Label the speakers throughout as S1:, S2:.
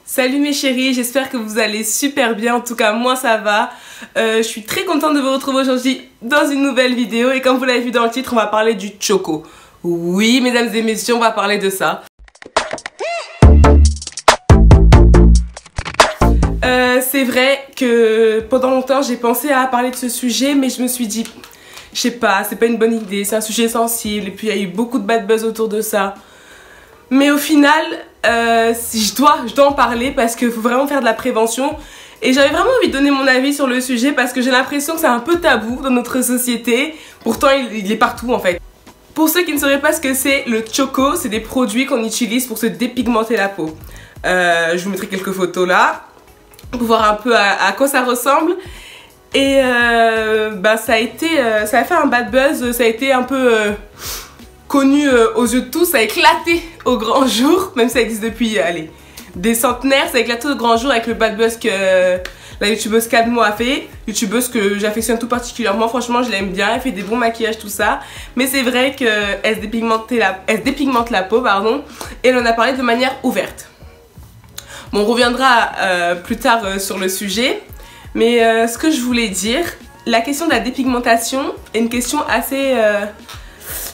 S1: Salut mes chéris, j'espère que vous allez super bien, en tout cas moi ça va. Je suis très contente de vous retrouver aujourd'hui dans une nouvelle vidéo et comme vous l'avez vu dans le titre, on va parler du choco. Oui mesdames et messieurs, on va parler de ça. C'est vrai que pendant longtemps j'ai pensé à parler de ce sujet, mais je me suis dit, je sais pas, c'est pas une bonne idée, c'est un sujet sensible et puis il y a eu beaucoup de bad buzz autour de ça. Mais au final, si je dois en parler parce qu'il faut vraiment faire de la prévention. Et j'avais vraiment envie de donner mon avis sur le sujet parce que j'ai l'impression que c'est un peu tabou dans notre société. Pourtant, il est partout en fait. Pour ceux qui ne sauraient pas ce que c'est, le choco, c'est des produits qu'on utilise pour se dépigmenter la peau. Je vous mettrai quelques photos là pour voir un peu à quoi ça ressemble. Et ça a fait un bad buzz, ça a été un peu... connu aux yeux de tous, ça a éclaté au grand jour, même si ça existe depuis des centenaires, ça a éclaté au grand jour avec le bad buzz que la youtubeuse Cadmo a fait, youtubeuse que j'affectionne tout particulièrement, franchement je l'aime bien, elle fait des bons maquillages tout ça, mais c'est vrai qu'elle se dépigmente la peau, pardon, et elle en a parlé de manière ouverte. Bon, on reviendra plus tard sur le sujet, mais ce que je voulais dire, la question de la dépigmentation est une question assez...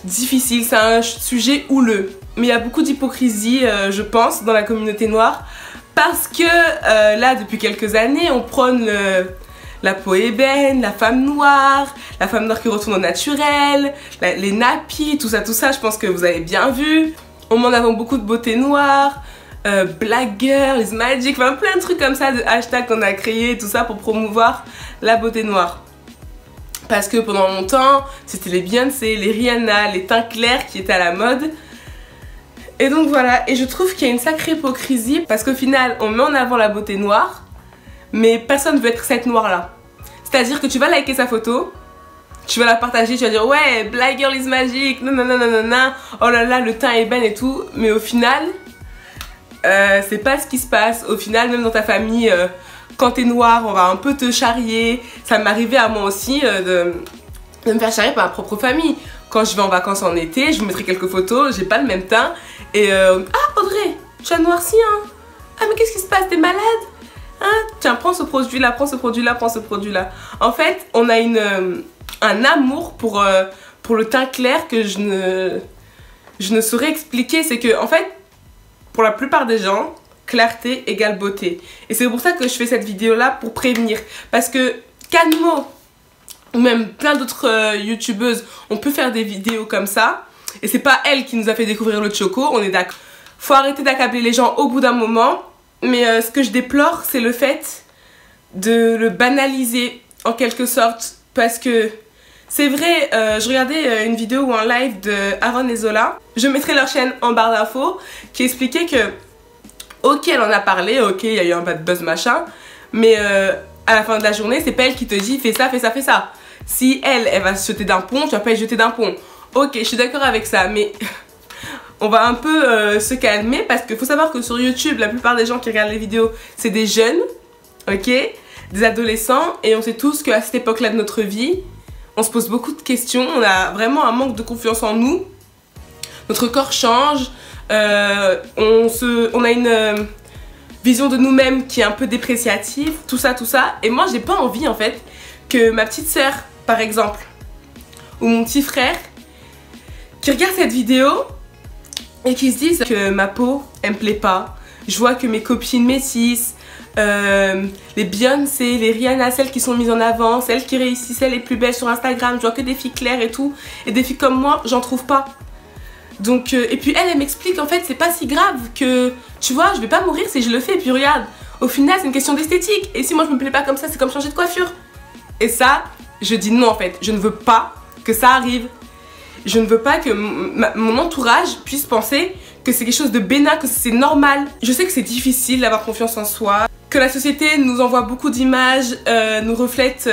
S1: difficile, c'est un sujet houleux, mais il y a beaucoup d'hypocrisie je pense dans la communauté noire parce que là depuis quelques années on prône la peau ébène, la femme noire qui retourne au naturel, les nappies, tout ça, je pense que vous avez bien vu. On met en avant beaucoup de beauté noire, Black Girl is Magic, enfin plein de trucs comme ça, de hashtags qu'on a créés, tout ça pour promouvoir la beauté noire. Parce que pendant longtemps, c'était les Beyoncé, les Rihanna, les teints clairs qui étaient à la mode. Et donc voilà, et je trouve qu'il y a une sacrée hypocrisie parce qu'au final, on met en avant la beauté noire, mais personne ne veut être cette noire-là. C'est-à-dire que tu vas liker sa photo, tu vas la partager, tu vas dire ouais, Black Girl is Magic, nanana, oh là là, le teint ébène et tout, mais au final, c'est pas ce qui se passe. Au final, même dans ta famille... quand t'es noire, on va un peu te charrier. Ça m'arrivait à moi aussi de me faire charrier par ma propre famille. Quand je vais en vacances en été, je vous mettrai quelques photos, j'ai pas le même teint. Et ah Audrey, tu as noirci hein. Ah mais qu'est-ce qui se passe, t'es malade hein? Tiens, prends ce produit-là, prends ce produit-là, prends ce produit-là. En fait, on a un amour pour le teint clair que je ne saurais expliquer. C'est que en fait, pour la plupart des gens, clarté égale beauté. Et c'est pour ça que je fais cette vidéo là pour prévenir. Parce que Cadmo ou même plein d'autres youtubeuses ont pu faire des vidéos comme ça. Et c'est pas elle qui nous a fait découvrir le choco, on est d'accord. Faut arrêter d'accabler les gens au bout d'un moment. Mais ce que je déplore, c'est le fait de le banaliser en quelque sorte. Parce que c'est vrai, je regardais une vidéo ou un live de Aaron et Zola. Je mettrai leur chaîne en barre d'infos qui expliquait que ok, elle en a parlé, ok, il y a eu un bad buzz machin, mais à la fin de la journée, c'est pas elle qui te dit fais ça, fais ça, fais ça. Si elle va se jeter d'un pont, tu vas pas être jeter d'un pont. Ok, je suis d'accord avec ça, mais on va un peu se calmer parce qu'il faut savoir que sur YouTube, la plupart des gens qui regardent les vidéos, c'est des jeunes, ok, des adolescents, et on sait tous qu'à cette époque-là de notre vie, on se pose beaucoup de questions, on a vraiment un manque de confiance en nous, notre corps change. On a une vision de nous-mêmes qui est un peu dépréciative, tout ça, et moi j'ai pas envie en fait que ma petite soeur par exemple ou mon petit frère qui regarde cette vidéo et qui se disent que ma peau elle me plaît pas. Je vois que mes copines métisses, les Beyoncé, les Rihanna, celles qui sont mises en avant, celles qui réussissent, celles les plus belles sur Instagram, je vois que des filles claires et tout, et des filles comme moi j'en trouve pas. Donc, et puis elle m'explique en fait c'est pas si grave que tu vois je vais pas mourir si je le fais et puis regarde au final c'est une question d'esthétique et si moi je me plais pas comme ça c'est comme changer de coiffure. Et ça je dis non en fait, je ne veux pas que ça arrive, je ne veux pas que mon entourage puisse penser que c'est quelque chose de bénin, que c'est normal. Je sais que c'est difficile d'avoir confiance en soi, que la société nous envoie beaucoup d'images, nous reflète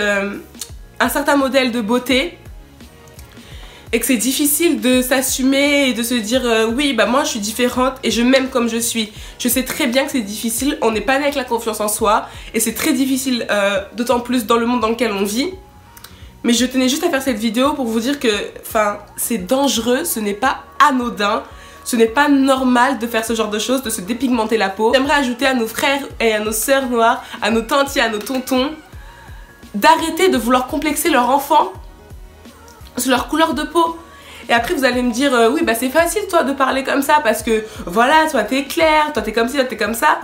S1: un certain modèle de beauté. Et que c'est difficile de s'assumer et de se dire oui bah moi je suis différente et je m'aime comme je suis. Je sais très bien que c'est difficile, on n'est pas né avec la confiance en soi et c'est très difficile d'autant plus dans le monde dans lequel on vit. Mais je tenais juste à faire cette vidéo pour vous dire que c'est dangereux, ce n'est pas anodin. Ce n'est pas normal de faire ce genre de choses, de se dépigmenter la peau. J'aimerais ajouter à nos frères et à nos sœurs noires, à nos tantes et à nos tontons, d'arrêter de vouloir complexer leur enfant sur leur couleur de peau. Et après vous allez me dire oui bah c'est facile toi de parler comme ça parce que voilà toi t'es clair, toi t'es comme ci, toi t'es comme ça.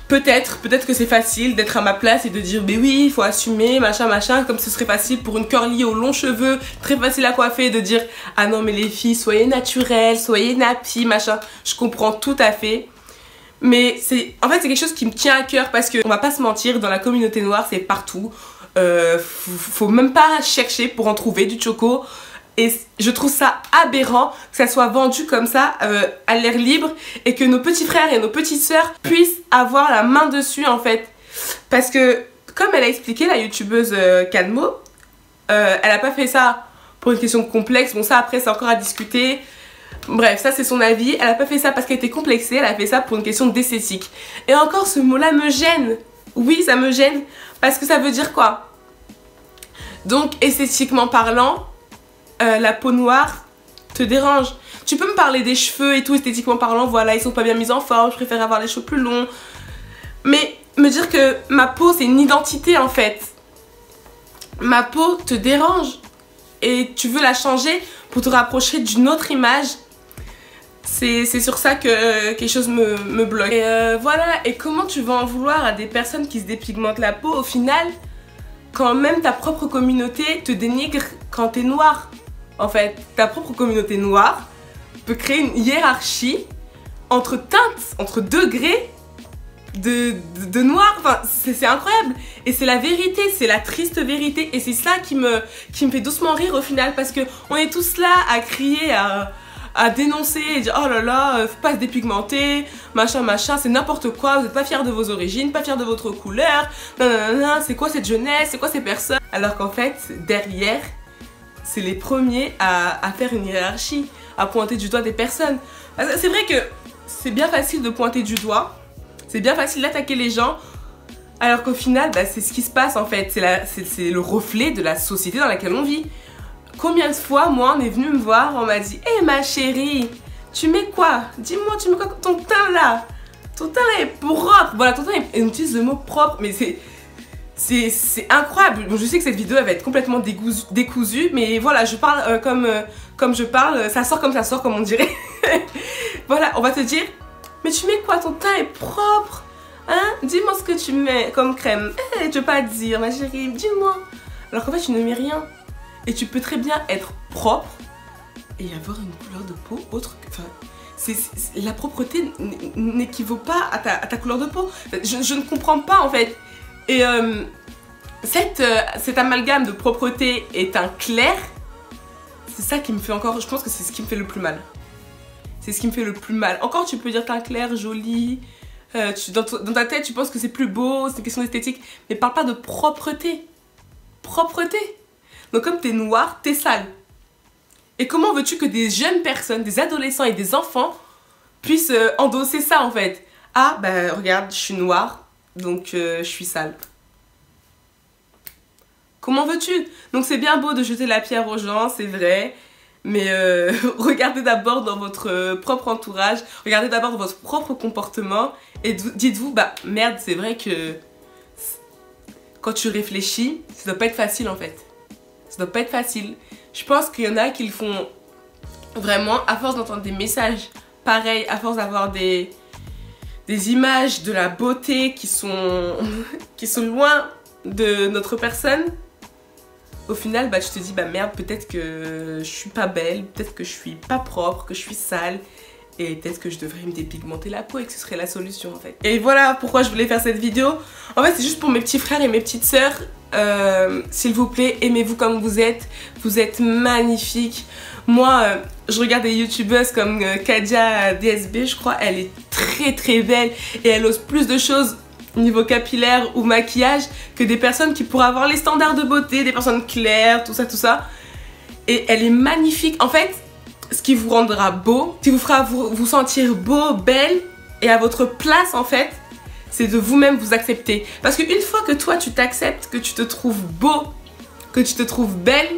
S1: Peut-être que c'est facile d'être à ma place et de dire mais oui il faut assumer machin machin, comme ce serait facile pour une curly aux longs cheveux, très facile à coiffer, de dire ah non mais les filles soyez naturelles, soyez nappy machin. Je comprends tout à fait. Mais en fait c'est quelque chose qui me tient à cœur parce que on va pas se mentir, dans la communauté noire c'est partout. Faut même pas chercher pour en trouver du choco. Et je trouve ça aberrant que ça soit vendu comme ça à l'air libre et que nos petits frères et nos petites sœurs puissent avoir la main dessus en fait. Parce que comme elle a expliqué, la youtubeuse Cadmo, elle a pas fait ça pour une question complexe. Bon ça après c'est encore à discuter. Bref, ça c'est son avis. Elle a pas fait ça parce qu'elle était complexée, elle a fait ça pour une question d'esthétique. Et encore ce mot là me gêne. Oui ça me gêne parce que ça veut dire quoi? Donc esthétiquement parlant, la peau noire te dérange. Tu peux me parler des cheveux et tout, esthétiquement parlant, voilà, ils sont pas bien mis en forme, je préfère avoir les cheveux plus longs. Mais me dire que ma peau c'est une identité en fait. Ma peau te dérange et tu veux la changer pour te rapprocher d'une autre image. C'est sur ça que quelque chose me bloque. Et voilà, et comment tu vas en vouloir à des personnes qui se dépigmentent la peau au final quand même ta propre communauté te dénigre quand t'es noir? En fait, ta propre communauté noire peut créer une hiérarchie entre teintes, entre degrés de noir. Enfin, c'est incroyable. Et c'est la vérité, c'est la triste vérité. Et c'est ça qui me fait doucement rire au final. Parce qu'on est tous là à crier, à dénoncer et dire oh là là, faut pas se dépigmenter, machin machin, c'est n'importe quoi, vous êtes pas fiers de vos origines, pas fiers de votre couleur, nanana, c'est quoi cette jeunesse, c'est quoi ces personnes? Alors qu'en fait, derrière, c'est les premiers à faire une hiérarchie, à pointer du doigt des personnes. C'est vrai que c'est bien facile de pointer du doigt, c'est bien facile d'attaquer les gens, alors qu'au final, bah, c'est ce qui se passe en fait, c'est le reflet de la société dans laquelle on vit. Combien de fois, moi, on est venu me voir, on m'a dit « Hé ma chérie, tu mets quoi? Dis-moi, tu mets quoi ton teint là? Ton teint là est propre. » Voilà, ton teint est... On utilise le mot propre, mais c'est incroyable. Bon, je sais que cette vidéo elle va être complètement décousue, mais voilà, je parle comme je parle, ça sort comme on dirait. Voilà, on va te dire « Mais tu mets quoi? Ton teint est propre. Hein? Dis-moi ce que tu mets comme crème. Tu veux pas dire, ma chérie, dis-moi. » Alors qu'en fait, tu ne mets rien. Et tu peux très bien être propre et avoir une couleur de peau autre que... Enfin, la propreté n'équivaut pas à ta couleur de peau. Je ne comprends pas en fait. Et cet amalgame de propreté et teint clair, c'est ça qui me fait encore... Je pense que c'est ce qui me fait le plus mal. C'est ce qui me fait le plus mal. Encore tu peux dire teint clair, joli. Dans ta tête tu penses que c'est plus beau, c'est une question d'esthétique. Mais parle pas de propreté. Propreté. Donc comme t'es noir, t'es sale. Et comment veux-tu que des jeunes personnes, des adolescents et des enfants puissent endosser ça en fait? Ah bah regarde, je suis noire, donc je suis sale. Comment veux-tu? Donc c'est bien beau de jeter la pierre aux gens, c'est vrai. Mais regardez d'abord dans votre propre entourage, regardez d'abord votre propre comportement. Et dites-vous, bah merde, c'est vrai que quand tu réfléchis, ça doit pas être facile en fait. Ça doit pas être facile. Je pense qu'il y en a qui le font vraiment à force d'entendre des messages pareils, à force d'avoir des images de la beauté qui sont loin de notre personne. Au final, bah, tu te dis, bah merde, peut-être que je suis pas belle, peut-être que je suis pas propre, que je suis sale. Et peut-être que je devrais me dépigmenter la peau et que ce serait la solution en fait. Et voilà pourquoi je voulais faire cette vidéo. En fait, c'est juste pour mes petits frères et mes petites sœurs. S'il vous plaît, aimez-vous comme vous êtes magnifiques. Moi, je regarde des youtubeuses comme Kadia DSB, je crois, elle est très très belle et elle ose plus de choses au niveau capillaire ou maquillage que des personnes qui pourraient avoir les standards de beauté, des personnes claires, tout ça. Et elle est magnifique. En fait, ce qui vous rendra beau, ce qui vous fera vous sentir beau, belle et à votre place en fait, c'est de vous-même vous accepter. Parce qu'une fois que toi tu t'acceptes, que tu te trouves beau, que tu te trouves belle,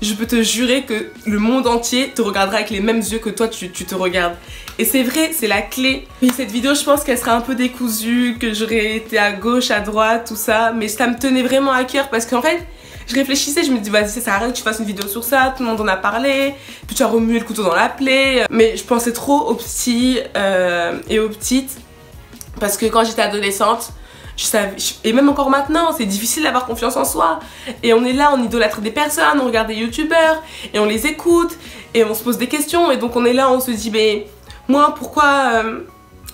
S1: je peux te jurer que le monde entier te regardera avec les mêmes yeux que toi tu te regardes. Et c'est vrai, c'est la clé. Et cette vidéo, je pense qu'elle sera un peu décousue, que j'aurais été à gauche, à droite, tout ça. Mais ça me tenait vraiment à cœur parce qu'en fait, je réfléchissais, je me dis, vas-y, ça sert à rien que tu fasses une vidéo sur ça, tout le monde en a parlé, puis tu as remué le couteau dans la plaie. Mais je pensais trop aux petits et aux petites parce que quand j'étais adolescente, je savais, et même encore maintenant, c'est difficile d'avoir confiance en soi. Et on est là, on idolâtre des personnes, on regarde des youtubeurs, et on les écoute, et on se pose des questions, et donc on est là, on se dit, mais moi, pourquoi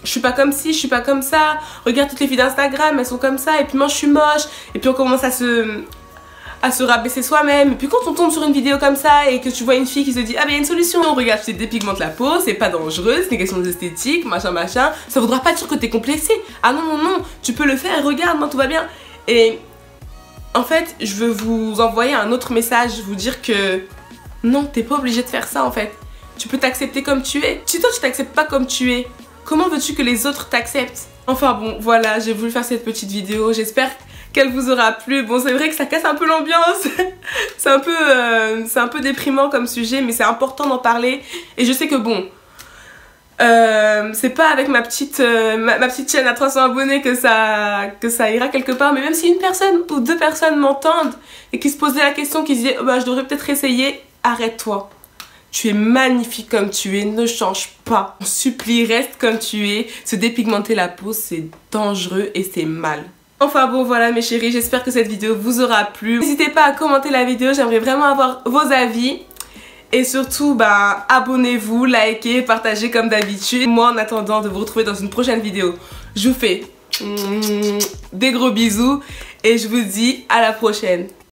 S1: je suis pas comme ci, je suis pas comme ça, regarde toutes les filles d'Instagram, elles sont comme ça, et puis moi je suis moche, et puis on commence à se rabaisser soi-même. Et puis quand on tombe sur une vidéo comme ça et que tu vois une fille qui se dit ah ben il y a une solution, regarde, tu te dépigmentes la peau, c'est pas dangereux, c'est une question d'esthétique, machin machin, ça voudra pas dire que t'es complexé. Ah non non non, tu peux le faire, regarde, non tout va bien. Et en fait je veux vous envoyer un autre message, vous dire que non, t'es pas obligé de faire ça en fait. Tu peux t'accepter comme tu es. Si toi tu t'acceptes pas comme tu es, comment veux-tu que les autres t'acceptent? Enfin bon, voilà, j'ai voulu faire cette petite vidéo, j'espère qu'elle vous aura plu. Bon, c'est vrai que ça casse un peu l'ambiance, c'est un peu déprimant comme sujet, mais c'est important d'en parler. Et je sais que bon, c'est pas avec ma petite chaîne à 300 abonnés que ça ira quelque part, mais même si une personne ou deux personnes m'entendent et qui se posaient la question, qui se disaient oh, bah, je devrais peut-être essayer, arrête-toi. Tu es magnifique comme tu es, ne change pas. On supplie, reste comme tu es. Se dépigmenter la peau, c'est dangereux et c'est mal. Enfin bon, voilà mes chéris, j'espère que cette vidéo vous aura plu. N'hésitez pas à commenter la vidéo, j'aimerais vraiment avoir vos avis. Et surtout, bah, abonnez-vous, likez, partagez comme d'habitude. Moi, en attendant de vous retrouver dans une prochaine vidéo, je vous fais des gros bisous et je vous dis à la prochaine.